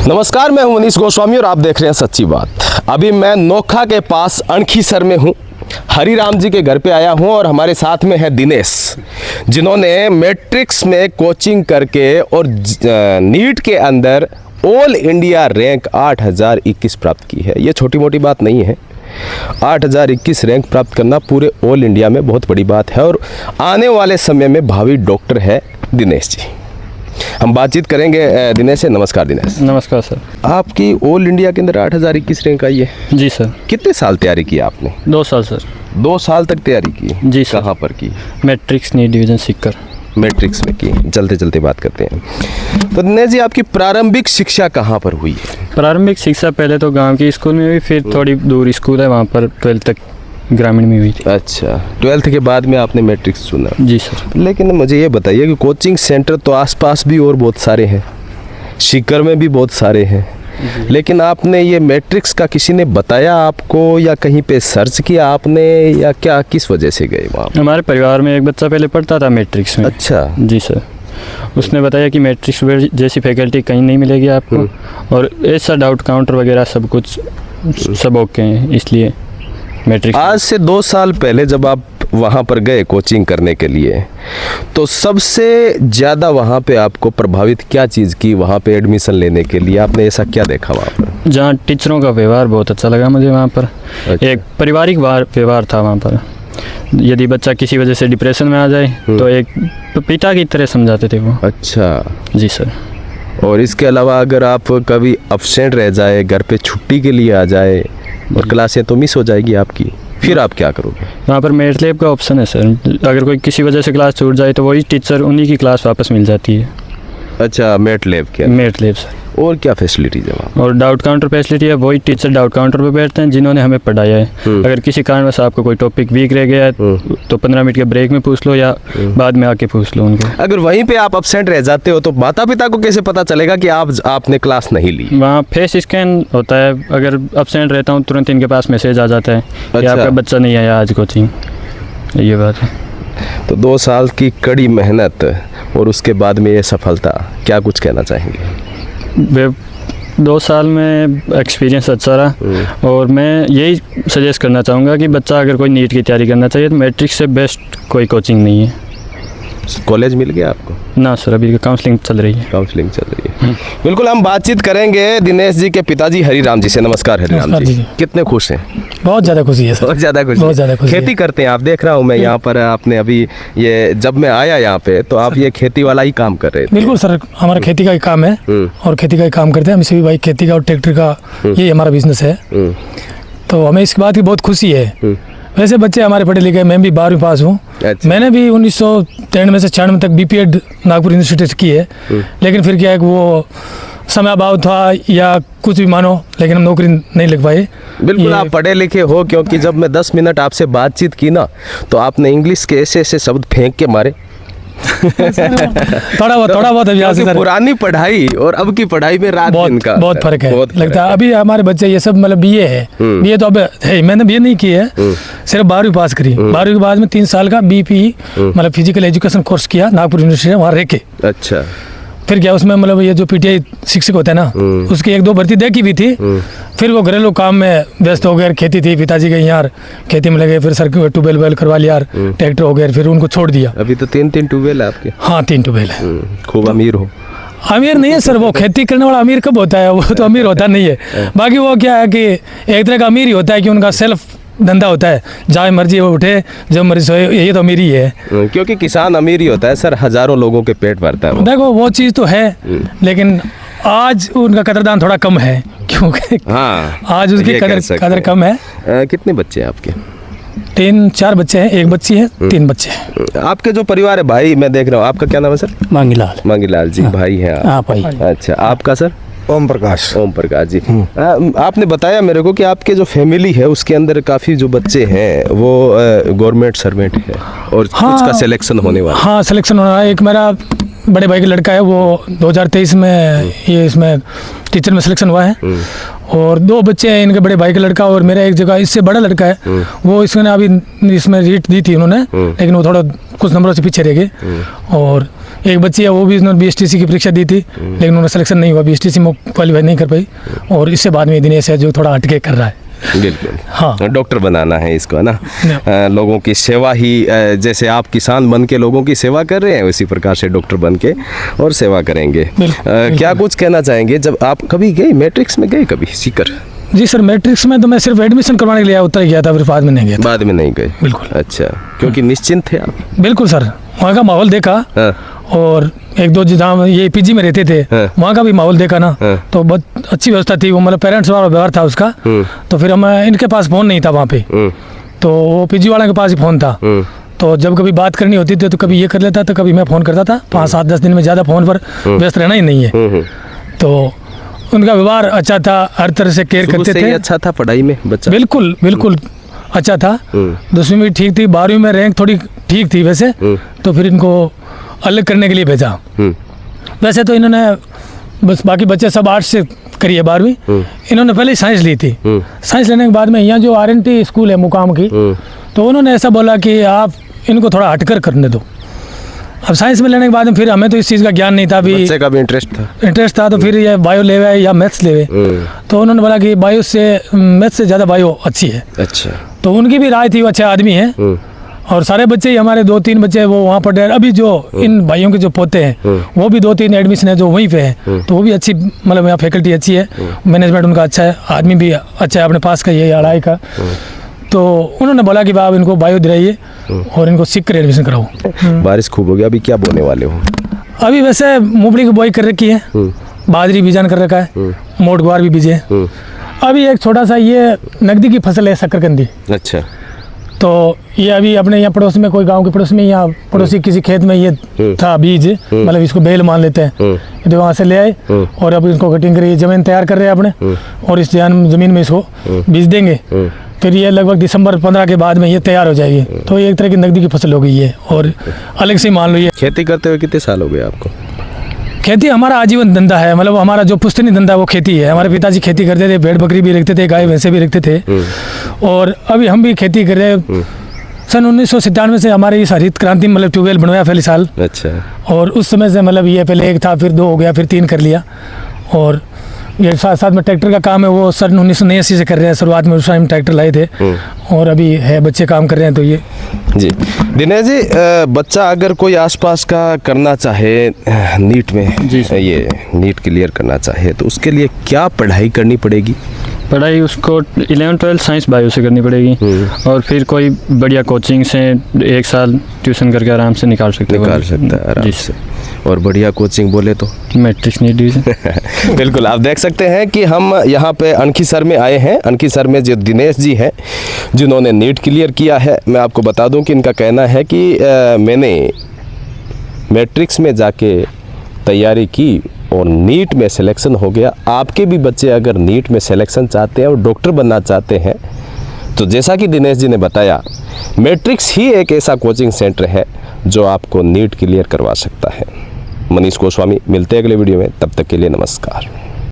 नमस्कार, मैं हूं मनीष गोस्वामी और आप देख रहे हैं सच्ची बात। अभी मैं नोखा के पास अणखीसर में हूं। हरिराम जी के घर पे आया हूं और हमारे साथ में है दिनेश, जिन्होंने मैट्रिक्स में कोचिंग करके और नीट के अंदर ऑल इंडिया रैंक 8021 प्राप्त की है। ये छोटी मोटी बात नहीं है। 8021 रैंक प्राप्त करना पूरे ऑल इंडिया में बहुत बड़ी बात है और आने वाले समय में भावी डॉक्टर है दिनेश जी। हम बातचीत करेंगे दिनेश से। नमस्कार दिनेश। नमस्कार सर। आपकी ऑल इंडिया के अंदर 8021 रैंक आई है? जी सर। कितने साल तैयारी की आपने? 2 साल सर। 2 साल तक तैयारी की? जी सर। कहाँ पर की? मैट्रिक्स नीट डिवीज़न सीखकर। मैट्रिक्स में की। चलते चलते बात करते हैं। तो दिनेश जी, आपकी प्रारंभिक शिक्षा कहाँ पर हुई है? प्रारंभिक शिक्षा पहले तो गांव की स्कूल में हुई, फिर थोड़ी दूर स्कूल है वहाँ पर 12th तक ग्रामीण में हुई थी। अच्छा, 12th के बाद में आपने मैट्रिक्स चुना? जी सर। लेकिन मुझे ये बताइए कि कोचिंग सेंटर तो आसपास भी और बहुत सारे हैं, सीकर में भी बहुत सारे हैं, लेकिन आपने ये मैट्रिक्स का किसी ने बताया आपको या कहीं पे सर्च किया आपने या क्या, किस वजह से गए वहाँ? हमारे परिवार में एक बच्चा पहले पढ़ता था मैट्रिक्स में। अच्छा। जी सर। उसने बताया कि मैट्रिक्स जैसी फैकल्टी कहीं नहीं मिलेगी आपको और ऐसा डाउट काउंटर वगैरह सब कुछ सब ओके हैं, इसलिए मैट्रिक्स। आज से 2 साल पहले जब आप वहाँ पर गए कोचिंग करने के लिए, तो सबसे ज़्यादा वहाँ पे आपको प्रभावित क्या चीज़ की? वहाँ पे एडमिशन लेने के लिए आपने ऐसा क्या देखा वहाँ पर? जहाँ टीचरों का व्यवहार बहुत अच्छा लगा मुझे वहाँ पर। अच्छा। एक पारिवारिक व्यवहार था वहाँ पर। यदि बच्चा किसी वजह से डिप्रेशन में आ जाए तो एक पिता की तरह समझाते थे वो। अच्छा। जी सर। और इसके अलावा अगर आप कभी एब्सेंट रह जाए, घर पे छुट्टी के लिए आ जाए और क्लासें तो मिस हो जाएगी आपकी, फिर आप क्या करोगे? वहाँ पर मैट लैब का ऑप्शन है सर। अगर कोई किसी वजह से क्लास छूट जाए तो वही टीचर उन्हीं की क्लास वापस मिल जाती है। अच्छा, मैट लैब क्या? MATLAB sir. और क्या फैसिलिटीज है वहाँ? और डाउट काउंटर फैसिलिटी है। वही टीचर डाउट काउंटर पर बैठते हैं जिन्होंने हमें पढ़ाया है। अगर किसी कारणवश आपको कोई टॉपिक वीक रह गया है तो 15 मिनट के ब्रेक में पूछ लो या बाद में आके पूछ लो उनको। अगर वहीं पे आप एब्सेंट रह जाते हो तो माता पिता को कैसे पता चलेगा कि आपने क्लास नहीं ली? वहाँ फेस स्कैन होता है। अगर एब्सेंट रहता हूँ तुरंत इनके पास मैसेज आ जाता है कि आपका बच्चा नहीं आया आज कोचिंग। ये बात है। तो 2 साल की कड़ी मेहनत और उसके बाद में ये सफलता, क्या कुछ कहना चाहेंगे? 2 साल में एक्सपीरियंस अच्छा रहा और मैं यही सजेस्ट करना चाहूँगा कि बच्चा अगर कोई नीट की तैयारी करना चाहिए तो मैट्रिक्स से बेस्ट कोई कोचिंग नहीं है। कॉलेज मिल गया आपको? ना सर, अभी काउंसलिंग चल रही है। काउंसलिंग चल रही है। बिल्कुल, हम बातचीत करेंगे दिनेश जी के पिताजी हरिराम जी से। नमस्कार हरिराम जी। कितने खुश हैं? बहुत ज़्यादा खुशी है सर। बहुत ज़्यादा खुशी। बहुत ज़्यादा खुशी। खेती करते हैं आप? देख रहा हूँ मैं यहाँ पर। आपने अभी ये जब मैं आया यहाँ पे तो आप ये खेती वाला ही काम कर रहे थे? बिल्कुल सर, हमारा खेती का ही काम है और खेती का ही काम करते हैं हम सभी भाई। खेती का और ट्रैक्टर का ये हमारा बिजनेस है। तो हमें इस बात की बहुत खुशी है। वैसे बच्चे हमारे पढ़े लिखे, मैं भी 12वीं पास हूँ। अच्छा। मैंने भी 1993 से 96 तक BPEd नागपुर यूनिवर्सिटी से की है। लेकिन फिर क्या है कि वो समय अभाव था या कुछ भी मानो, लेकिन हम नौकरी नहीं लग पाए। बिल्कुल, आप पढ़े लिखे हो, क्योंकि जब मैं 10 मिनट आपसे बातचीत की ना तो आपने इंग्लिश के ऐसे ऐसे शब्द फेंक के मारे। थोड़ा बहुत अभ्यास है। पुरानी पढ़ाई और अब की पढ़ाई में रात दिन का बहुत फर्क है। लगता है अभी हमारे बच्चे ये सब मतलब BA है। BA तो अब है, मैंने BA नहीं की है, सिर्फ 12वीं पास करी। 12वीं के बाद में 3 साल का BPE मतलब फिजिकल एजुकेशन कोर्स किया नागपुर यूनिवर्सिटी वहाँ रह के। अच्छा। फिर क्या उसमें मतलब ये जो PTI शिक्षक होते हैं ना, उसकी 1-2 भर्ती देखी भी थी। फिर वो घरेलू काम में व्यस्त हो गए। खेती थी पिताजी के, यार खेती में लगे। फिर सर ट्यूबवेल वेल करवा लिया, ट्रैक्टर हो गया, फिर उनको छोड़ दिया। अभी तो 3 ट्यूबवेल है आपके? हाँ, 3 ट्यूबवेल है। खूब अमीर हो? अमीर नहीं है सर, वो खेती करने वाला अमीर कब होता है? वो तो अमीर होता नहीं है। बाकी वो क्या है कि एक तरह का अमीर ही होता है कि उनका सेल्फ धंधा होता है, जहाँ मर्जी वो उठे जब मर्जी सोए, ये तो अमीर ही है। क्योंकि किसान अमीर ही होता है सर, हजारों लोगों के पेट भरता है। देखो वो चीज़ तो है, लेकिन आज उनका कदरदान थोड़ा कम है, क्योंकि हाँ, आज उसकी कदर कम है। कितने बच्चे हैं आपके? 3-4 बच्चे हैं, 1 बच्ची है, 3 बच्चे हैं। आपके जो परिवार है, भाई मैं देख रहा हूँ, आपका क्या नाम है सर? मांगीलाल। मांगीलाल जी। भाई है आप? भाई। अच्छा, आपका सर? ओम प्रकाश। ओम प्रकाश जी। आपने बताया मेरे को कि आपके जो फैमिली है उसके अंदर काफ़ी जो बच्चे हैं वो गवर्नमेंट सर्वेंट है और हाँ, कुछ का सिलेक्शन होने वाला है। हाँ, सिलेक्शन होना है। एक मेरा बड़े भाई का लड़का है, वो 2023 में ये इसमें टीचर में सिलेक्शन हुआ है। और 2 बच्चे हैं इनके, बड़े भाई का लड़का और मेरा एक जगह इससे बड़ा लड़का है। वो इसमें अभी इसमें रीट दी थी उन्होंने, लेकिन वो थोड़ा कुछ नंबरों से पीछे रह गए। और एक बच्ची है, वो भी उन्होंने BSTC की परीक्षा दी थी, लेकिन उन्होंने सिलेक्शन नहीं हुआ, BSTC में क्वालिफाई नहीं कर पाई। और इससे बाद में दिनेश है जो थोड़ा हटके कर रहा है। बिल्कुल, हाँ। डॉक्टर बनाना है इसको, है ना। लोगों की सेवा ही, जैसे आप किसान बन के लोगों की सेवा कर रहे हैं, उसी प्रकार से डॉक्टर बन के और सेवा करेंगे। क्या कुछ कहना चाहेंगे, जब आप कभी गए मैट्रिक्स में, गए कभी सीकर? जी सर, मैट्रिक्स में तो मैं सिर्फ एडमिशन करवाने के लिए उतर गया था, फिर बाद में नहीं गया था। बाद में नहीं गए? बिल्कुल। अच्छा, क्योंकि निश्चिंत थे आप? बिल्कुल सर, वहाँ का माहौल देखा। हाँ। और एक दो जहाँ ये PG में रहते थे, हाँ। वहाँ का भी माहौल देखा ना, हाँ। तो बहुत अच्छी व्यवस्था थी। वो मतलब पेरेंट्स वाला व्यवहार था उसका। तो फिर हम, इनके पास फ़ोन नहीं था वहाँ पे, तो वो PG वाला के पास ही फ़ोन था। तो जब कभी बात करनी होती थी तो कभी ये कर लेता था, कभी मैं फ़ोन करता था। 5-7-10 दिन में ज़्यादा फ़ोन पर व्यस्त रहना ही नहीं है। तो उनका व्यवहार अच्छा था, हर तरह से केयर करते थे। अच्छा था पढ़ाई में बच्चा? बिल्कुल बिल्कुल अच्छा था। 10वीं में ठीक थी, 12वीं में रैंक थोड़ी ठीक थी वैसे। तो फिर इनको अलग करने के लिए भेजा। वैसे तो इन्होंने बस, बाकी बच्चे सब आर्ट्स से करी है 12वीं, इन्होंने पहले साइंस ली थी। साइंस लेने के बाद में यहाँ जो RNT स्कूल है मुकाम की, तो उन्होंने ऐसा बोला कि आप इनको थोड़ा हटकर करने दो। अब साइंस में लेने के बाद में फिर हमें तो इस चीज़ का ज्ञान नहीं था, भी बच्चे का भी इंटरेस्ट था। तो फिर ये बायो लेवे या मैथ्स लेवे, तो उन्होंने बोला कि बायो से, मैथ्स से ज़्यादा बायो अच्छी है। अच्छा, तो उनकी भी राय थी, वो अच्छे आदमी हैं। और सारे बच्चे ही, हमारे 2-3 बच्चे वो वहाँ पर रहे। अभी जो इन भाइयों के जो पोते हैं, वो भी 2-3 एडमिशन है जो वहीं पे हैं। तो वो भी अच्छी, मतलब यहाँ फैकल्टी अच्छी है, मैनेजमेंट उनका अच्छा है, आदमी भी अच्छा है, अपने पास का ये अढ़ाई का। तो उन्होंने बोला कि आप इनको बायो दिलाइए और इनको सीख कर एडमिशन कराओ। बारिश खूब हो गया, अभी क्या बोने वाले हो? अभी वैसे मूंगफली की बुआई कर रखी है, बाजरी बीजान कर रखा है, मोट ग्वार भी बीजे। अभी एक छोटा सा ये नकदी की फसल है, शकरकंदी। अच्छा। तो ये अभी अपने यहाँ पड़ोस में, कोई गांव के पड़ोस में, यहाँ पड़ोसी किसी खेत में ये था बीज, मतलब इसको बेल मान लेते हैं, तो वहाँ से ले आए और अब इसको कटिंग करिए, जमीन तैयार कर रहे हैं अपने, और इस जमीन में इसको बीज देंगे। फिर ये लगभग दिसंबर 15 के बाद में ये तैयार हो जाएगी। तो ये एक तरह की नकदी की फसल हो गई है। और अलग से मान लो, ये खेती करते हुए कितने साल हो गए आपको? खेती हमारा आजीवन धंधा है, मतलब हमारा जो पुश्तनी धंधा है वो खेती है। हमारे पिताजी खेती करते थे, भेड़ बकरी भी रखते थे, गाय भैंसे भी रखते थे। और अभी हम भी खेती कर रहे हैं। सन 1997 से हमारे इस हरित क्रांति, मतलब ट्यूबवेल बनवाया पहले साल। अच्छा। और उस समय से, मतलब ये पहले 1 था, फिर 2 हो गया, फिर 3 कर लिया। और ये साथ साथ में ट्रैक्टर का काम है, वो सन 1989 से कर रहे हैं। शुरुआत में उस टाइम ट्रैक्टर लाए थे, और अभी है बच्चे काम कर रहे हैं। तो ये जी दिनेश जी, बच्चा अगर कोई आसपास का करना चाहे नीट में, जी ये नीट क्लियर करना चाहे, तो उसके लिए क्या पढ़ाई करनी पड़ेगी? पढ़ाई उसको 11-12 साइंस बायो से करनी पड़ेगी, और फिर कोई बढ़िया कोचिंग से 1 साल ट्यूशन करके आराम से निकाल सकता है आराम से। और बढ़िया कोचिंग बोले तो मैट्रिक्स नीट डिवीजन। बिल्कुल, आप देख सकते हैं कि हम यहाँ पे अनखीसर में आए हैं। अनखीसर में जो दिनेश जी हैं, जिन्होंने नीट क्लियर किया है, मैं आपको बता दूं कि इनका कहना है कि मैंने मैट्रिक्स में जाके तैयारी की और नीट में सिलेक्शन हो गया। आपके भी बच्चे अगर नीट में सिलेक्शन चाहते हैं और डॉक्टर बनना चाहते हैं, तो जैसा कि दिनेश जी ने बताया, मैट्रिक्स ही एक ऐसा कोचिंग सेंटर है जो आपको नीट क्लियर करवा सकता है। मनीष गोस्वामी, मिलते हैं अगले वीडियो में, तब तक के लिए नमस्कार।